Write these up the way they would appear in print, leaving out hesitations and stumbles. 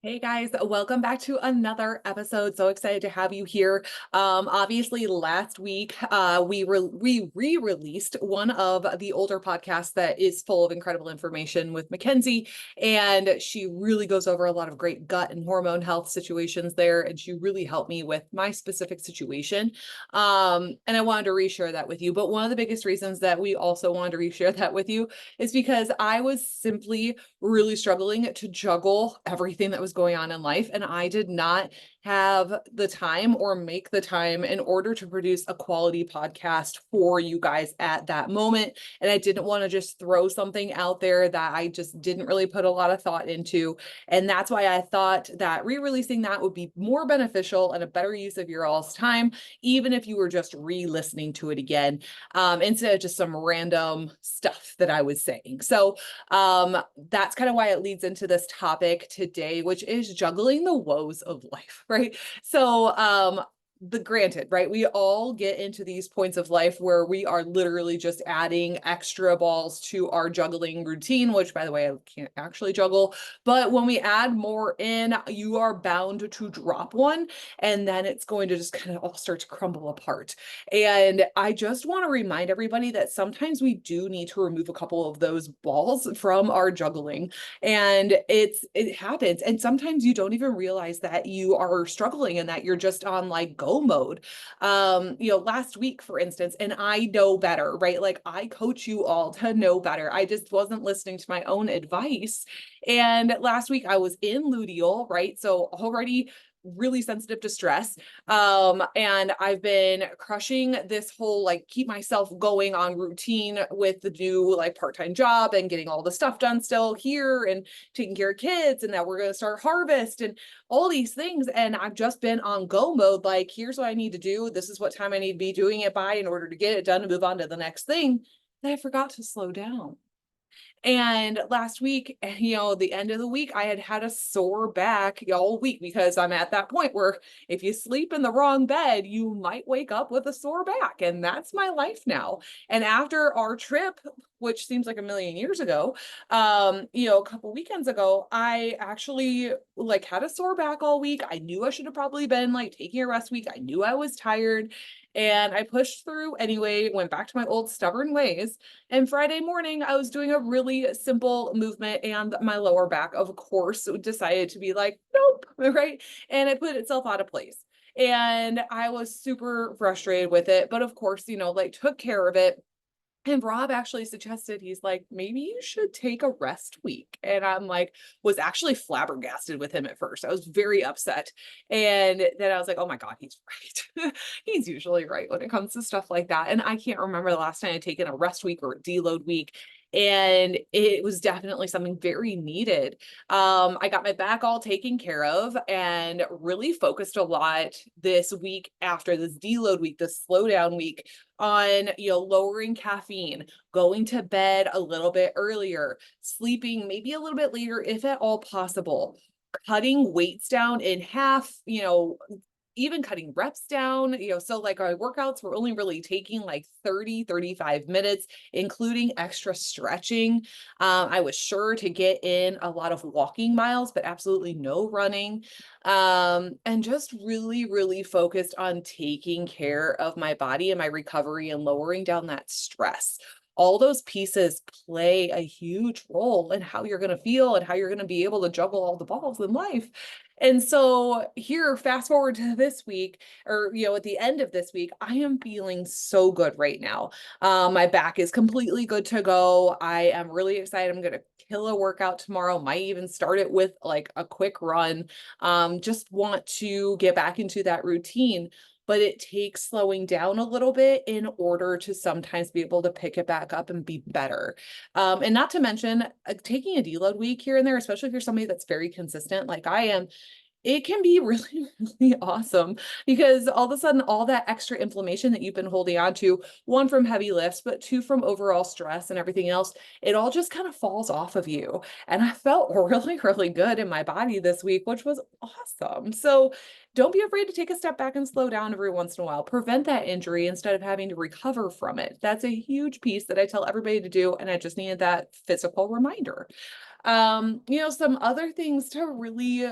Hey guys, welcome back to another episode. So excited to have you here. Obviously last week we re-released one of the older podcasts that is full of incredible information with Mackenzie, and she really goes over a lot of great gut and hormone health situations there, and she really helped me with my specific situation. And I wanted to reshare that with you. But one of the biggest reasons that we also wanted to reshare that with you is because I was simply really struggling to juggle everything that was going on in life. And I did not have the time or make the time in order to produce a quality podcast for you guys at that moment. And I didn't want to just throw something out there that I just didn't really put a lot of thought into. And that's why I thought that re-releasing that would be more beneficial and a better use of your all's time, even if you were just re-listening to it again, instead of just some random stuff that I was saying. So that's kind of why it leads into this topic today, which is juggling the woes of life, right? So, granted, right? We all get into these points of life where we are literally just adding extra balls to our juggling routine, which by the way, I can't actually juggle. But when we add more in, you are bound to drop one, and then it's going to just kind of all start to crumble apart. And I just want to remind everybody that sometimes we do need to remove a couple of those balls from our juggling. And it happens. And sometimes you don't even realize that you are struggling and that you're just on like go mode. Last week, for instance, and I know better, right? Like I coach you all to know better. I just wasn't listening to my own advice. And last week I was in luteal, right? So already really sensitive to stress. And I've been crushing this whole like keep myself going on routine with the new like part-time job and getting all the stuff done still here and taking care of kids, and that we're going to start harvest and all these things. And I've just been on go mode, like here's what I need to do, this is what time I need to be doing it by in order to get it done and move on to the next thing. And I forgot to slow down. And last week, the end of the week, I had had a sore back all week because I'm at that point where if you sleep in the wrong bed, you might wake up with a sore back. And that's my life now. And after our trip, which seems like a million years ago, a couple weekends ago, I actually like had a sore back all week. I knew I should have probably been like taking a rest week. I knew I was tired. And I pushed through anyway, went back to my old stubborn ways. And Friday morning, I was doing a really simple movement, and my lower back, of course, decided to be like, nope, right? And it put itself out of place. And I was super frustrated with it. But of course, like took care of it. And Rob actually suggested, he's like, maybe you should take a rest week. And I'm like, was actually flabbergasted with him at first. I was very upset. And then I was like, oh my God, he's right. He's usually right when it comes to stuff like that. And I can't remember the last time I'd taken a rest week or a deload week. And it was definitely something very needed. I got my back all taken care of and really focused a lot this week after this deload week, this slowdown week, on lowering caffeine, going to bed a little bit earlier, sleeping maybe a little bit later if at all possible, cutting weights down in half, even cutting reps down, so like our workouts were only really taking like 30-35 minutes, including extra stretching. I was sure to get in a lot of walking miles, but absolutely no running. And just really, really focused on taking care of my body and my recovery and lowering down that stress. All those pieces play a huge role in how you're going to feel and how you're going to be able to juggle all the balls in life. And so here, fast forward to this week, or at the end of this week, I am feeling so good right now. My back is completely good to go. I am really excited. I'm gonna kill a workout tomorrow. Might even start it with like a quick run. Just want to get back into that routine. But it takes slowing down a little bit in order to sometimes be able to pick it back up and be better. And not to mention taking a deload week here and there, especially if you're somebody that's very consistent like I am, it can be really, really awesome because all of a sudden, all that extra inflammation that you've been holding on to, one from heavy lifts, but two from overall stress and everything else, it all just kind of falls off of you. And I felt really, really good in my body this week, which was awesome. So don't be afraid to take a step back and slow down every once in a while. Prevent that injury instead of having to recover from it. That's a huge piece that I tell everybody to do. And I just needed that physical reminder. Some other things to really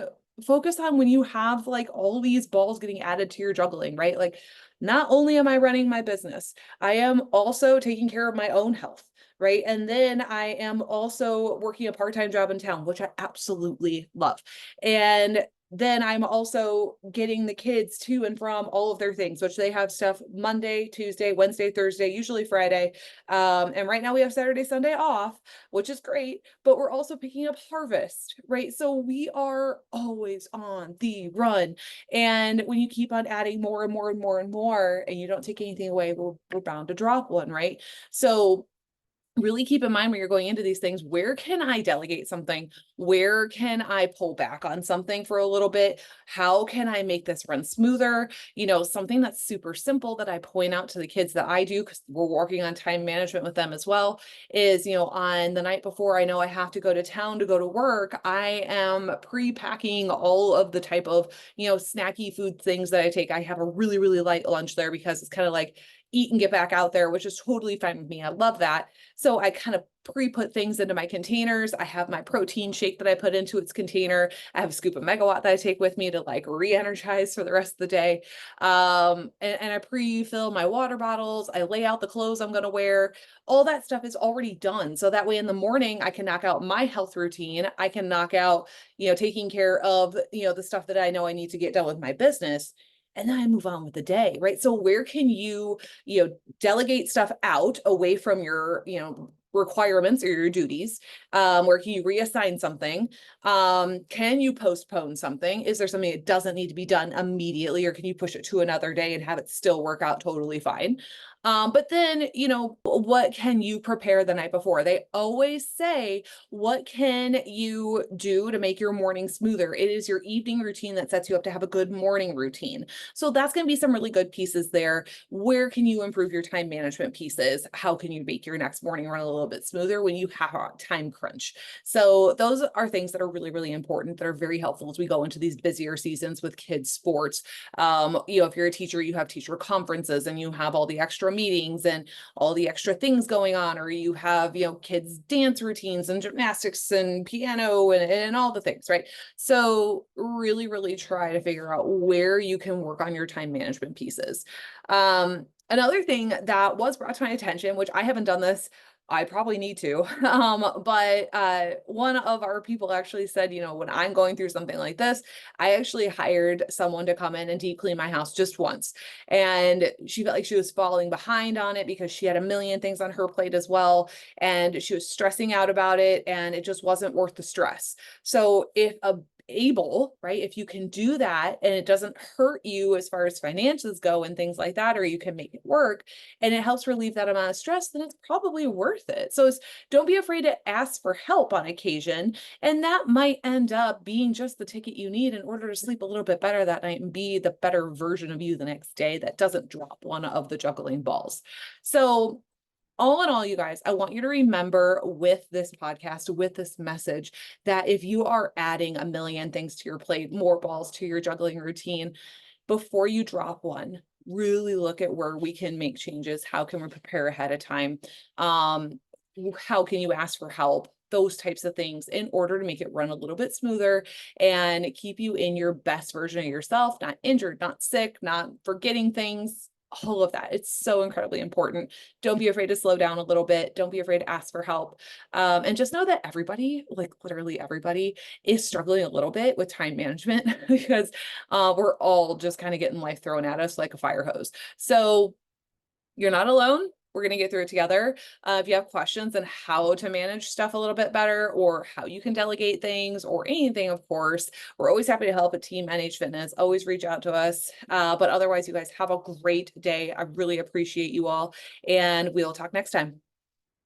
focus on when you have like all these balls getting added to your juggling, right? Like, not only am I running my business, I am also taking care of my own health, right? And then I am also working a part-time job in town, which I absolutely love. And then I'm also getting the kids to and from all of their things, which they have stuff Monday, Tuesday, Wednesday, Thursday, usually Friday. And right now we have Saturday, Sunday off, which is great, but we're also picking up harvest, right? So we are always on the run. And when you keep on adding more and more and more and more, and you don't take anything away, we're bound to drop one, right? So really keep in mind when you're going into these things, where can I delegate something? Where can I pull back on something for a little bit? How can I make this run smoother? Something that's super simple that I point out to the kids that I do, because we're working on time management with them as well, is, on the night before I know I have to go to town to go to work, I am pre-packing all of the type of, snacky food things that I take. I have a really, really light lunch there because it's kind of like eat and get back out there, which is totally fine with me. I love that. So I kind of pre-put things into my containers. I have my protein shake that I put into its container. I have a scoop of megawatt that I take with me to like re-energize for the rest of the day. And I pre-fill my water bottles. I lay out the clothes I'm going to wear. All that stuff is already done. So that way in the morning, I can knock out my health routine. I can knock out, taking care of, the stuff that I know I need to get done with my business. And then I move on with the day, right? So where can you delegate stuff out away from your, requirements or your duties? Where can you reassign something? Can you postpone something? Is there something that doesn't need to be done immediately, or can you push it to another day and have it still work out totally fine? But then, what can you prepare the night before? They always say, what can you do to make your morning smoother? It is your evening routine that sets you up to have a good morning routine. So that's going to be some really good pieces there. Where can you improve your time management pieces? How can you make your next morning run a little bit smoother when you have a time crunch? So those are things that are really, really important, that are very helpful as we go into these busier seasons with kids' sports. If you're a teacher, you have teacher conferences and you have all the extra meetings and all the extra things going on, or you have, kids' dance routines and gymnastics and piano and all the things, right? So really, really try to figure out where you can work on your time management pieces. Another thing that was brought to my attention, which I haven't done this, I probably need to. But one of our people actually said, when I'm going through something like this, I actually hired someone to come in and deep clean my house just once. And she felt like she was falling behind on it because she had a million things on her plate as well. And she was stressing out about it, and it just wasn't worth the stress. So if you can do that and it doesn't hurt you as far as finances go and things like that, or you can make it work and it helps relieve that amount of stress, then it's probably worth it. So don't be afraid to ask for help on occasion. And that might end up being just the ticket you need in order to sleep a little bit better that night and be the better version of you the next day that doesn't drop one of the juggling balls. So all in all, you guys, I want you to remember with this podcast, with this message, that if you are adding a million things to your plate, more balls to your juggling routine, before you drop one, really look at where we can make changes. How can we prepare ahead of time? How can you ask for help? Those types of things in order to make it run a little bit smoother and keep you in your best version of yourself, not injured, not sick, not forgetting things. All of that. It's so incredibly important. Don't be afraid to slow down a little bit. Don't be afraid to ask for help. And just know that everybody, like literally everybody, is struggling a little bit with time management because we're all just kind of getting life thrown at us like a fire hose. So you're not alone. We're going to get through it together. If you have questions on how to manage stuff a little bit better, or how you can delegate things, or anything, of course, we're always happy to help at Team NH Fitness. Always reach out to us. But otherwise, you guys have a great day. I really appreciate you all, and we'll talk next time.